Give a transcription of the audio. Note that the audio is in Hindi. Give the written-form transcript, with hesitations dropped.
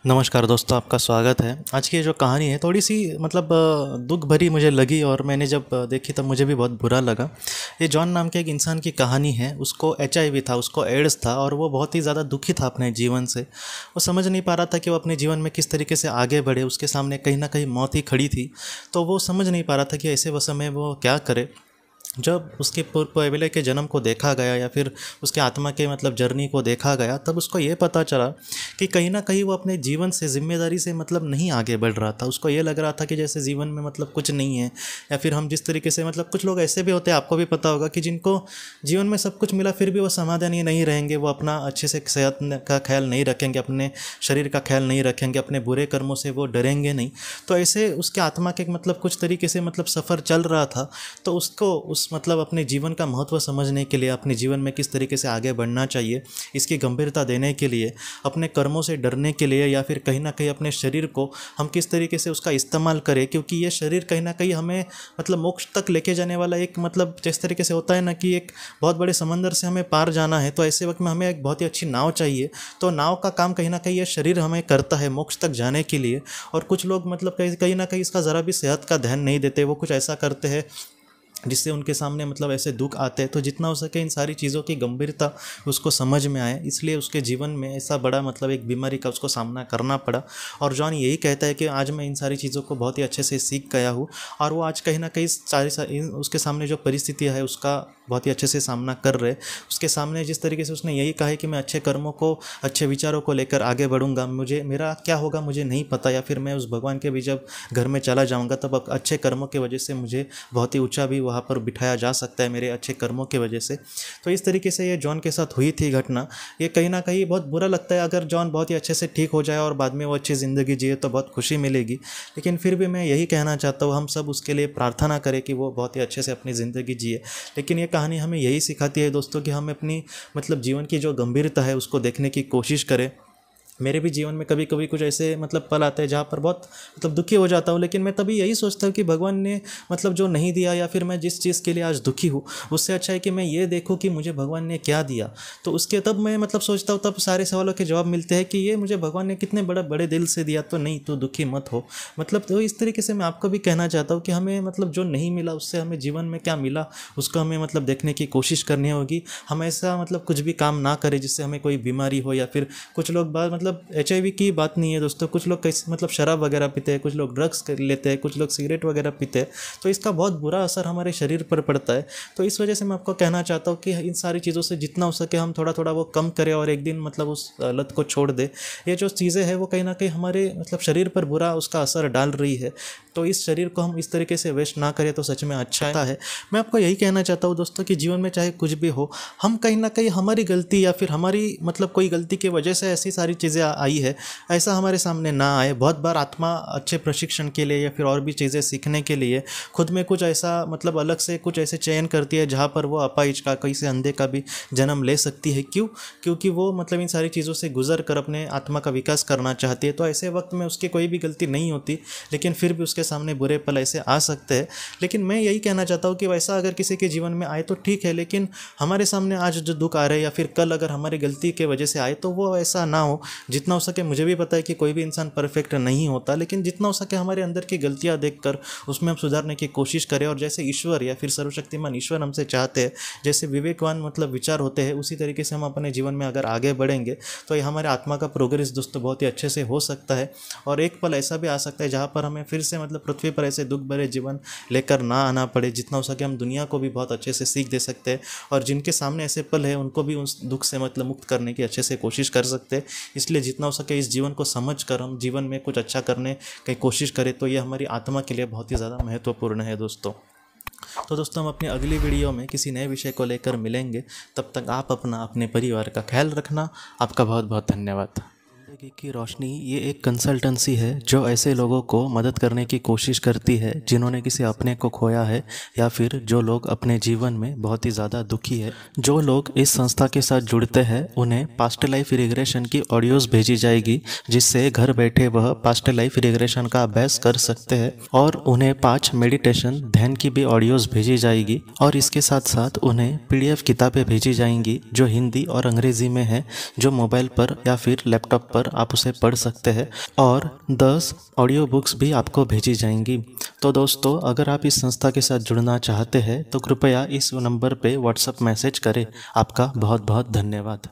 नमस्कार दोस्तों, आपका स्वागत है। आज की ये जो कहानी है थोड़ी सी दुख भरी मुझे लगी और मैंने जब देखी तब मुझे भी बहुत बुरा लगा। ये जॉन नाम के एक इंसान की कहानी है। उसको एचआईवी था, उसको एड्स था और वो बहुत ही ज़्यादा दुखी था अपने जीवन से। वो समझ नहीं पा रहा था कि वो अपने जीवन में किस तरीके से आगे बढ़े। उसके सामने कहीं ना कहीं मौत ही खड़ी थी, तो वो समझ नहीं पा रहा था कि ऐसे वक्त में वो क्या करे। जब उसके पूर्व के जन्म को देखा गया या फिर उसके आत्मा के जर्नी को देखा गया, तब उसको ये पता चला कि कहीं ना कहीं वो अपने जीवन से जिम्मेदारी से नहीं आगे बढ़ रहा था। उसको ये लग रहा था कि जैसे जीवन में कुछ नहीं है, या फिर हम जिस तरीके से कुछ लोग ऐसे भी होते हैं, आपको भी पता होगा, कि जिनको जीवन में सब कुछ मिला फिर भी वो समाधानी नहीं रहेंगे। वो अपना अच्छे से सेहत का ख्याल नहीं रखेंगे, अपने शरीर का ख्याल नहीं रखेंगे, अपने बुरे कर्मों से वो डरेंगे नहीं। तो ऐसे उसके आत्मा के कुछ तरीके से सफ़र चल रहा था। तो उसको उस अपने जीवन का महत्व समझने के लिए, अपने जीवन में किस तरीके से आगे बढ़ना चाहिए, इसकी गंभीरता देने के लिए, अपने कर्मों से डरने के लिए, या फिर कहीं ना कहीं अपने शरीर को हम किस तरीके से उसका इस्तेमाल करें, क्योंकि ये शरीर कहीं ना कहीं हमें मोक्ष तक लेके जाने वाला एक जिस तरीके से होता है ना कि एक बहुत बड़े समंदर से हमें पार जाना है, तो ऐसे वक्त में हमें एक बहुत ही अच्छी नाव चाहिए। तो नाव का काम कहीं ना कहीं ये शरीर हमें करता है मोक्ष तक जाने के लिए। और कुछ लोग कहीं ना कहीं इसका ज़रा भी सेहत का ध्यान नहीं देते। वो कुछ ऐसा करते हैं जिससे उनके सामने ऐसे दुख आते हैं। तो जितना हो सके इन सारी चीज़ों की गंभीरता उसको समझ में आए, इसलिए उसके जीवन में ऐसा बड़ा एक बीमारी का उसको सामना करना पड़ा। और जॉन यही कहता है कि आज मैं इन सारी चीज़ों को बहुत ही अच्छे से सीख गया हूँ, और वो आज कहीं ना कहीं उसके सामने जो परिस्थितियाँ है उसका बहुत ही अच्छे से सामना कर रहे। उसके सामने जिस तरीके से उसने यही कहा है कि मैं अच्छे कर्मों को, अच्छे विचारों को लेकर आगे बढ़ूंगा, मुझे मेरा क्या होगा मुझे नहीं पता, या फिर मैं उस भगवान के भी जब घर में चला जाऊंगा तब अच्छे कर्मों की वजह से मुझे बहुत ही ऊंचा भी वहाँ पर बिठाया जा सकता है मेरे अच्छे कर्मों की वजह से। तो इस तरीके से ये जॉन के साथ हुई थी घटना। ये कहीं ना कहीं बहुत बुरा लगता है। अगर जॉन बहुत ही अच्छे से ठीक हो जाए और बाद में वो अच्छी ज़िंदगी जिए तो बहुत खुशी मिलेगी। लेकिन फिर भी मैं यही कहना चाहता हूँ, हम सब उसके लिए प्रार्थना करें कि वो बहुत ही अच्छे से अपनी ज़िंदगी जिए। लेकिन ये कहानी हमें यही सिखाती है दोस्तों कि हम अपनी जीवन की जो गंभीरता है उसको देखने की कोशिश करें। मेरे भी जीवन में कभी कभी कुछ ऐसे पल आते हैं जहाँ पर बहुत दुखी हो जाता हूँ, लेकिन मैं तभी यही सोचता हूँ कि भगवान ने जो नहीं दिया, या फिर मैं जिस चीज़ के लिए आज दुखी हूँ, उससे अच्छा है कि मैं ये देखूँ कि मुझे भगवान ने क्या दिया। तो उसके तब मैं सोचता हूँ, तब सारे सवालों के जवाब मिलते हैं कि ये मुझे भगवान ने कितने बड़े दिल से दिया। तो नहीं, तो दुखी मत हो। तो इस तरीके से मैं आपको भी कहना चाहता हूँ कि हमें जो नहीं मिला उससे हमें जीवन में क्या मिला उसको हमें देखने की कोशिश करनी होगी। हम ऐसा कुछ भी काम ना करें जिससे हमें कोई बीमारी हो, या फिर कुछ लोग बात एचआईवी की बात नहीं है दोस्तों, कुछ लोग कैसे शराब वगैरह पीते हैं, कुछ लोग ड्रग्स लेते हैं, कुछ लोग सिगरेट वगैरह पीते हैं। तो इसका बहुत बुरा असर हमारे शरीर पर पड़ता है। तो इस वजह से मैं आपको कहना चाहता हूँ कि इन सारी चीज़ों से जितना हो सके हम थोड़ा थोड़ा वो कम करें, और एक दिन उस लत को छोड़ दे। ये जो चीज़ें हैं वो कहीं ना कहीं हमारे शरीर पर बुरा उसका असर डाल रही है। तो इस शरीर को हम इस तरीके से वेस्ट ना करें तो सच में अच्छा है। मैं आपको यही कहना चाहता हूँ दोस्तों कि जीवन में चाहे कुछ भी हो, हम कहीं ना कहीं हमारी गलती या फिर हमारी कोई गलती की वजह से ऐसी सारी चीज़ें आई है, ऐसा हमारे सामने ना आए। बहुत बार आत्मा अच्छे प्रशिक्षण के लिए या फिर और भी चीज़ें सीखने के लिए खुद में कुछ ऐसा अलग से कुछ ऐसे चयन करती है जहाँ पर वो अपाहिज का, किसी अंधे का भी जन्म ले सकती है। क्यों? क्योंकि वो इन सारी चीज़ों से गुजर कर अपने आत्मा का विकास करना चाहती है। तो ऐसे वक्त में उसकी कोई भी गलती नहीं होती, लेकिन फिर भी उसके सामने बुरे पल ऐसे आ सकते हैं। लेकिन मैं यही कहना चाहता हूँ कि वैसा अगर किसी के जीवन में आए तो ठीक है, लेकिन हमारे सामने आज जो दुख आ रहे हैं या फिर कल अगर हमारी गलती के वजह से आए तो वो ऐसा ना हो। जितना हो सके, मुझे भी पता है कि कोई भी इंसान परफेक्ट नहीं होता, लेकिन जितना हो सके हमारे अंदर की गलतियाँ देखकर उसमें हम सुधारने की कोशिश करें। और जैसे ईश्वर या फिर सर्वशक्तिमान ईश्वर हमसे चाहते हैं, जैसे विवेकवान विचार होते हैं, उसी तरीके से हम अपने जीवन में अगर आगे बढ़ेंगे तो ये हमारे आत्मा का प्रोग्रेस दोस्तों बहुत ही अच्छे से हो सकता है। और एक पल ऐसा भी आ सकता है जहाँ पर हमें फिर से पृथ्वी पर ऐसे दुख भरे जीवन लेकर ना आना पड़े। जितना हो सके हम दुनिया को भी बहुत अच्छे से सीख दे सकते हैं, और जिनके सामने ऐसे पल है उनको भी उस दुख से मुक्त करने की अच्छे से कोशिश कर सकते हैं। इसलिए जितना हो सके इस जीवन को समझ कर हम जीवन में कुछ अच्छा करने की कोशिश करें, तो ये हमारी आत्मा के लिए बहुत ही ज़्यादा महत्वपूर्ण है दोस्तों। तो दोस्तों, हम अपनी अगली वीडियो में किसी नए विषय को लेकर मिलेंगे। तब तक आप अपने परिवार का ख्याल रखना। आपका बहुत बहुत धन्यवाद। जिंदगी की रोशनी ये एक कंसल्टेंसी है जो ऐसे लोगों को मदद करने की कोशिश करती है जिन्होंने किसी अपने को खोया है, या फिर जो लोग अपने जीवन में बहुत ही ज़्यादा दुखी है। जो लोग इस संस्था के साथ जुड़ते हैं उन्हें पास्ट लाइफ रिग्रेशन की ऑडियोज़ भेजी जाएगी, जिससे घर बैठे वह पास्ट लाइफ रिग्रेशन का अभ्यास कर सकते हैं। और उन्हें 5 मेडिटेशन ध्यान की भी ऑडियोज़ भेजी जाएगी, और इसके साथ साथ उन्हें PDF किताबें भेजी जाएंगी जो हिंदी और अंग्रेज़ी में है, जो मोबाइल पर या फिर लैपटॉप पर पर आप उसे पढ़ सकते हैं और 10 ऑडियो बुक्स भी आपको भेजी जाएंगी। तो दोस्तों, अगर आप इस संस्था के साथ जुड़ना चाहते हैं तो कृपया इस नंबर पे व्हाट्सएप मैसेज करें। आपका बहुत बहुत धन्यवाद।